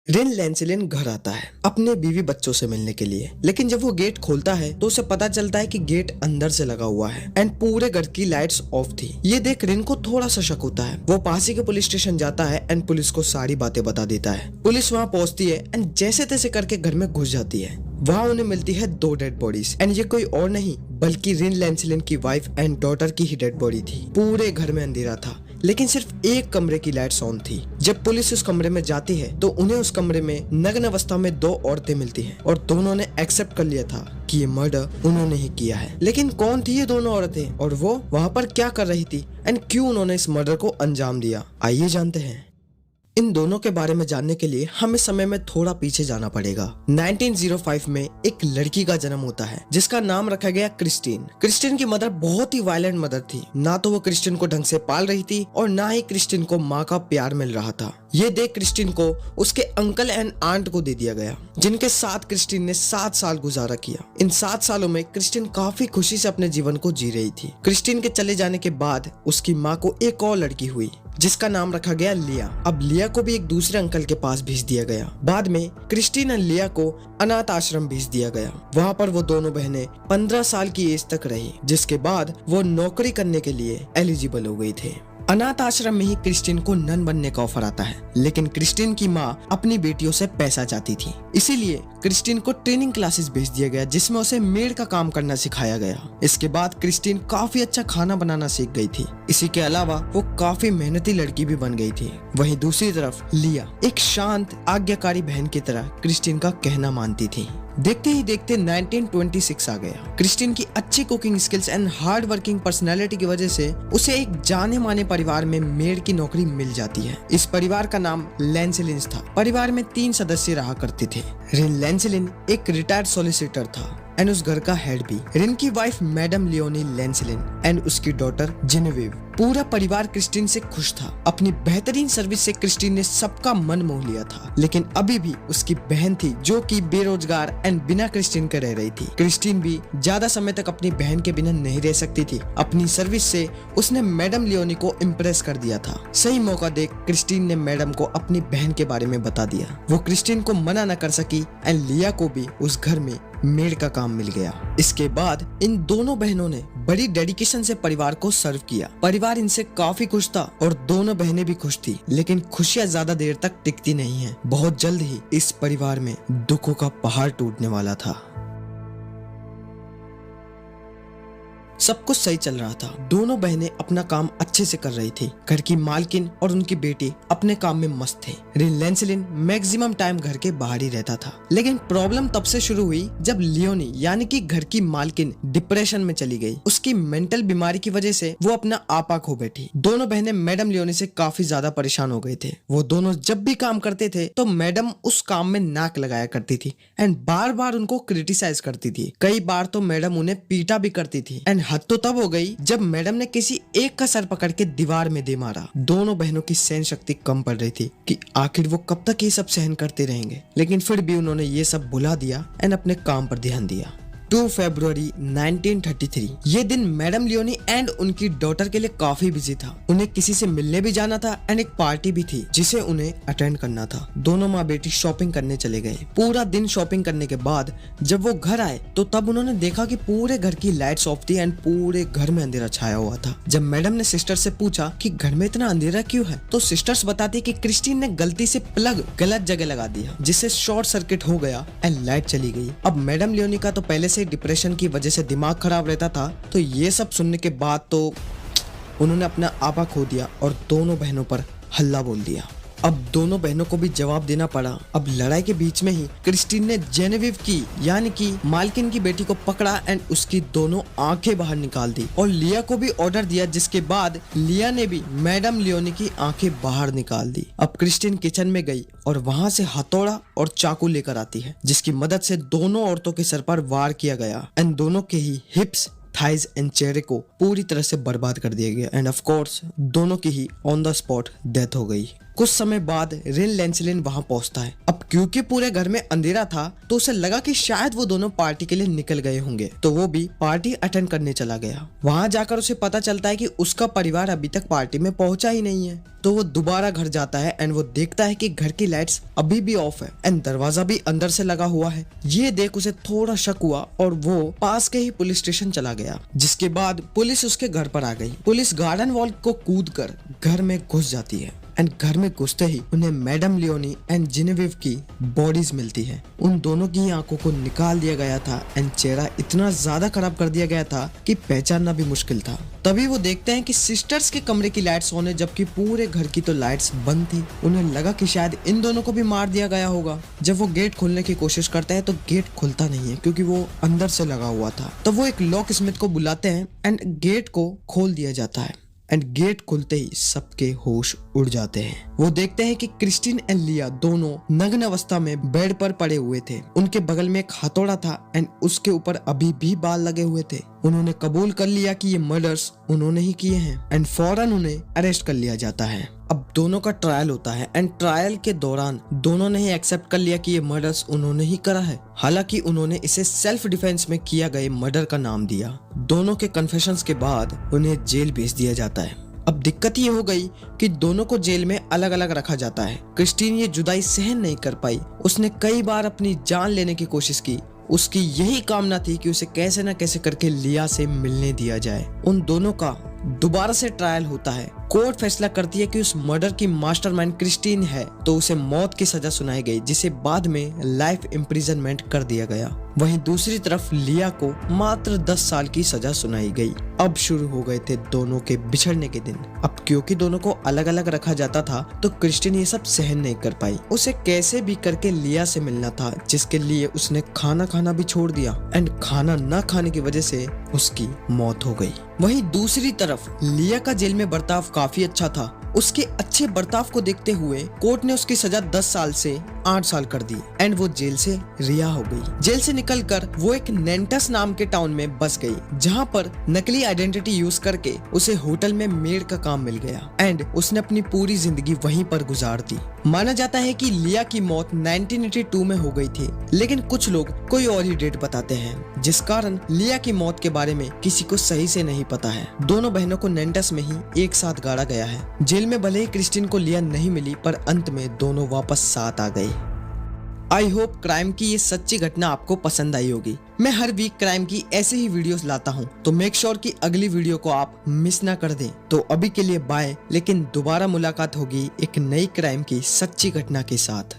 रिन लैंसिलिन घर आता है अपने बीवी बच्चों से मिलने के लिए, लेकिन जब वो गेट खोलता है तो उसे पता चलता है कि गेट अंदर से लगा हुआ है एंड पूरे घर की लाइट्स ऑफ थी। ये देख रिन को थोड़ा सा शक होता है। वो पास ही के पुलिस स्टेशन जाता है एंड पुलिस को सारी बातें बता देता है। पुलिस वहाँ पहुँचती है एंड जैसे तैसे करके घर में घुस जाती है। वहाँ उन्हें मिलती है 2 डेड बॉडीज एंड ये कोई और नहीं बल्कि रिन लैंसिलिन की वाइफ एंड डॉटर की ही डेड बॉडी थी। पूरे घर में अंधेरा था लेकिन सिर्फ एक कमरे की लाइट्स ऑन थी। जब पुलिस उस कमरे में जाती है तो उन्हें उस कमरे में नग्न अवस्था में 2 औरतें मिलती हैं और दोनों ने एक्सेप्ट कर लिया था कि ये मर्डर उन्होंने ही किया है। लेकिन कौन थी ये दोनों औरतें और वो वहाँ पर क्या कर रही थी एंड क्यों उन्होंने इस मर्डर को अंजाम दिया, आइए जानते हैं। इन दोनों के बारे में जानने के लिए हमें समय में थोड़ा पीछे जाना पड़ेगा। 1905 में एक लड़की का जन्म होता है जिसका नाम रखा गया क्रिस्टीन। क्रिस्टीन की मदर बहुत ही वायलेंट मदर थी। ना तो वो क्रिस्टीन को ढंग से पाल रही थी और ना ही क्रिस्टीन को माँ का प्यार मिल रहा था। ये देख क्रिस्टीन को उसके अंकल एंड आंट को दे दिया गया, जिनके साथ क्रिस्टीन ने 7 साल गुजारा किया। इन 7 सालों में क्रिस्टीन काफी खुशी से अपने जीवन को जी रही थी। क्रिस्टीन के चले जाने के बाद उसकी माँ को एक और लड़की हुई जिसका नाम रखा गया लिया। अब लिया को भी एक दूसरे अंकल के पास भेज दिया गया। बाद में क्रिस्टीन और लिया को अनाथ आश्रम भेज दिया गया। वहाँ पर वो दोनों बहनें 15 साल की एज तक रही, जिसके बाद वो नौकरी करने के लिए एलिजिबल हो गई थे। अनाथ आश्रम में ही क्रिस्टीन को नन बनने का ऑफर आता है, लेकिन क्रिस्टीन की माँ अपनी बेटियों से पैसा चाहती थी, इसीलिए क्रिस्टीन को ट्रेनिंग क्लासेस भेज दिया गया जिसमें उसे मेड का काम करना सिखाया गया। इसके बाद क्रिस्टीन काफी अच्छा खाना बनाना सीख गई थी। इसी के अलावा वो काफी मेहनती लड़की भी बन गई थी। वहीं दूसरी तरफ लिया एक शांत आज्ञाकारी बहन की तरह क्रिस्टीन का कहना मानती थी। देखते ही देखते 1926 आ गया। क्रिस्टीन की अच्छी cooking skills and hard working personality की वजह से उसे एक जाने माने परिवार में मेड की नौकरी मिल जाती है। इस परिवार का नाम लैंसिलिन था। परिवार में 3 सदस्य रहा करते थे। रिन लैंसिलिन एक रिटायर्ड सॉलिसिटर था एंड उस घर का हेड भी। रिन की वाइफ मैडम लियोनी लैंसिलिन एंड उसकी डॉटर जेनेविव। पूरा परिवार क्रिस्टीन से खुश था। अपनी बेहतरीन सर्विस से क्रिस्टीन ने सबका मन मोह लिया था, लेकिन अभी भी उसकी बहन थी जो कि बेरोजगार एंड बिना क्रिस्टीन के रह रही थी। क्रिस्टीन भी ज्यादा समय तक अपनी बहन के बिना नहीं रह सकती थी। अपनी सर्विस से उसने मैडम लियोनी को इम्प्रेस कर दिया था। सही मौका देख क्रिस्टीन ने मैडम को अपनी बहन के बारे में बता दिया। वो क्रिस्टीन को मना न कर सकी एंड लिया को भी उस घर में मेड का काम मिल गया। इसके बाद इन दोनों बहनों ने बड़ी डेडिकेशन से परिवार को सर्व किया। परिवार इनसे काफी खुश था और दोनों बहनें भी खुश थी, लेकिन खुशियां ज्यादा देर तक टिकती नहीं हैं। बहुत जल्द ही इस परिवार में दुखों का पहाड़ टूटने वाला था। सब कुछ सही चल रहा था। दोनों बहनें अपना काम अच्छे से कर रही थी। घर की मालकिन और उनकी बेटी अपने काम में मस्त थे। रिन लैंसिलिन मैक्सिमम टाइम घर के बाहर ही रहता था। लेकिन प्रॉब्लम तब से शुरू हुई जब लियोनी यानी कि घर की मालकिन डिप्रेशन में चली गई। उसकी मेंटल बीमारी की वजह से वो अपना आपा खो बैठी। दोनों बहनें मैडम लियोनी से काफी ज्यादा परेशान हो गए थे। वो दोनों जब भी काम करते थे तो मैडम उस काम में नाक लगाया करती थी एंड बार बार उनको क्रिटिसाइज करती थी। कई बार तो मैडम उन्हें पीटा भी करती थी एंड हद तो तब हो गई जब मैडम ने किसी एक का सर पकड़ के दीवार में दे मारा। दोनों बहनों की सहन शक्ति कम पड़ रही थी कि आखिर वो कब तक ये सब सहन करते रहेंगे, लेकिन फिर भी उन्होंने ये सब भुला दिया एंड अपने काम पर ध्यान दिया। 2 फरवरी 1933 ये दिन मैडम लियोनी एंड उनकी डॉटर के लिए काफी बिजी था। उन्हें किसी से मिलने भी जाना था एंड एक पार्टी भी थी जिसे उन्हें अटेंड करना था। दोनों माँ बेटी शॉपिंग करने चले गए। पूरा दिन शॉपिंग करने के बाद जब वो घर आए तो तब उन्होंने देखा कि पूरे घर की लाइट्स ऑफ थी एंड पूरे घर में अंधेरा छाया हुआ था। जब मैडम ने सिस्टर से पूछा कि घर में इतना अंधेरा क्यों है, तो सिस्टर्स बताती कि क्रिस्टीन ने गलती से प्लग गलत जगह लगा दिया जिससे शॉर्ट सर्किट हो गया एंड लाइट चली गई। अब मैडम लियोनी का तो पहले से डिप्रेशन की वजह से दिमाग खराब रहता था, तो ये सब सुनने के बाद तो उन्होंने अपना आपा खो दिया और दोनों बहनों पर हल्ला बोल दिया। अब दोनों बहनों को भी जवाब देना पड़ा। अब लड़ाई के बीच में ही क्रिस्टीन ने जेनेविव की यानी कि मालकिन की बेटी को पकड़ा एंड उसकी दोनों आंखें बाहर निकाल दी और लिया को भी ऑर्डर दिया, जिसके बाद लिया ने भी मैडम लियोनी की आंखें बाहर निकाल दी। अब क्रिस्टीन किचन में गई और वहां से हथौड़ा और चाकू लेकर आती है, जिसकी मदद से दोनों औरतों के सर पर वार किया गया एंड दोनों के ही हिप्स, थाइज एंड चेहरे को पूरी तरह से बर्बाद कर दिया गया एंड ऑफ कोर्स दोनों की ही ऑन द स्पॉट डेथ हो गई। कुछ समय बाद रिन लैंसिलिन वहां पहुंचता है। अब क्योंकि पूरे घर में अंधेरा था तो उसे लगा कि शायद वो दोनों पार्टी के लिए निकल गए होंगे, तो वो भी पार्टी अटेंड करने चला गया। वहाँ जाकर उसे पता चलता है कि उसका परिवार अभी तक पार्टी में पहुंचा ही नहीं है। तो वो दोबारा घर जाता है एंड वो देखता है कि घर की लाइट्स अभी भी ऑफ है एंड दरवाजा भी अंदर से लगा हुआ है। ये देख उसे थोड़ा शक हुआ और वो पास के ही पुलिस स्टेशन चला गया, जिसके बाद पुलिस उसके घर पर आ गई। पुलिस गार्डन वॉल को कूदकर घर में घुस जाती है एंड घर में घुसते ही उन्हें मैडम लियोनी एंड जेनेविव की बॉडीज मिलती है। उन दोनों की आंखों को निकाल दिया गया था एंड चेहरा इतना ज्यादा खराब कर दिया गया था कि पहचानना भी मुश्किल था। तभी वो देखते हैं कि सिस्टर्स के कमरे की लाइट्स ऑन है जबकि पूरे घर की तो लाइट्स बंद थी। उन्हें लगा कि शायद इन दोनों को भी मार दिया गया होगा। जब वो गेट खोलने की कोशिश करते हैं तो गेट खुलता नहीं है क्योंकि वो अंदर से लगा हुआ था। तो वो एक लॉक स्मिथ को बुलाते हैं एंड गेट को खोल दिया जाता है एंड गेट खुलते ही सबके होश उड़ जाते हैं। वो देखते हैं कि क्रिस्टीन एंड लिया दोनों नग्न अवस्था में बेड पर पड़े हुए थे। उनके बगल में एक हथौड़ा था एंड उसके ऊपर अभी भी बाल लगे हुए थे। उन्होंने कबूल कर लिया कि ये मर्डर्स उन्होंने ही किए हैं एंड फौरन उन्हें अरेस्ट कर लिया जाता है। अब दोनों का ट्रायल होता है एंड ट्रायल के दौरान दोनों ने ही एक्सेप्ट कर लिया कि ये मर्डर्स उन्होंने ही करा है। हालांकि उन्होंने इसे सेल्फ डिफेंस में किया गए मर्डर का नाम दिया। दोनों के कन्फेशंस के बाद उन्हें जेल भेज दिया जाता है। अब दिक्कत ये हो गई कि दोनों को जेल में अलग अलग रखा जाता है। क्रिस्टीन ये जुदाई सहन नहीं कर पाई। उसने कई बार अपनी जान लेने की कोशिश की। उसकी यही कामना थी कि उसे कैसे न कैसे करके लिया से मिलने दिया जाए। उन दोनों का दोबारा से ट्रायल होता है। कोर्ट फैसला करती है कि उस मर्डर की मास्टरमाइंड क्रिस्टीन है, तो उसे मौत की सजा सुनाई गई जिसे बाद में लाइफ इम्प्रिजनमेंट कर दिया गया। वहीं दूसरी तरफ लिया को मात्र 10 साल की सजा सुनाई गई। अब शुरू हो गए थे दोनों के बिछड़ने के दिन। अब क्योंकि दोनों को अलग अलग रखा जाता था तो क्रिस्टीन ये सब सहन नहीं कर पाई। उसे कैसे भी करके लिया से मिलना था, जिसके लिए उसने खाना खाना भी छोड़ दिया एंड खाना न खाने की वजह से उसकी मौत हो गई। वहीं दूसरी तरफ लिया का जेल में बर्ताव काफी अच्छा था। उसके अच्छे बर्ताव को देखते हुए कोर्ट ने उसकी सजा 10 साल से 8 साल कर दी एंड वो जेल से रिहा हो गई। जेल से निकलकर वो एक नेंटस नाम के टाउन में बस गई, जहां पर नकली आइडेंटिटी यूज करके उसे होटल में मेड का काम मिल गया एंड उसने अपनी पूरी जिंदगी वहीं पर गुजार दी। माना जाता है कि लिया की मौत 1982 में हो गई थी, लेकिन कुछ लोग कोई और ही डेट बताते हैं, जिस कारण लिया की मौत के बारे में किसी को सही से नहीं पता है। दोनों बहनों को नेंटस में ही एक साथ गाड़ा गया है। जेल में भले ही क्रिस्टीन को लिया नहीं मिली, पर अंत में दोनों वापस साथ आ गए। आई होप क्राइम की ये सच्ची घटना आपको पसंद आई होगी। मैं हर वीक क्राइम की ऐसे ही वीडियोस लाता हूँ, तो मेक श्योर कि अगली वीडियो को आप मिस ना कर दें। तो अभी के लिए बाय, लेकिन दोबारा मुलाकात होगी एक नई क्राइम की सच्ची घटना के साथ।